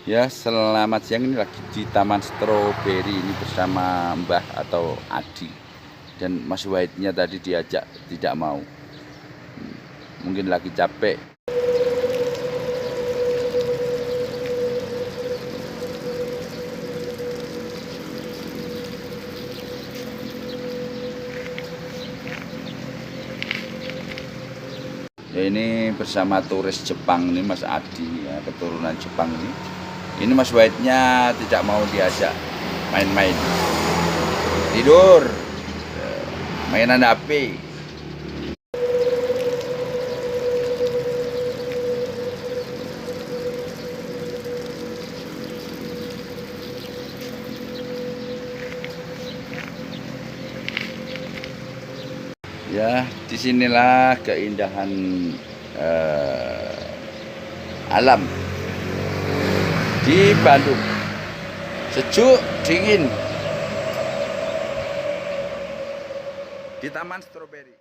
Ya, selamat siang. Ini lagi di Taman Stroberi ini bersama Mbah atau Adi. Dan Mas Wahidnya tadi diajak tidak mau. Mungkin lagi capek. Ya, ini bersama turis Jepang ini Mas Adi ya, keturunan Jepang ini. Ini Mas Wahidnya tidak mau diajak main-main. Tidur, mainan HP. Ya, disinilah keindahan alam di Bandung. Sejuk, dingin di Taman Stroberi.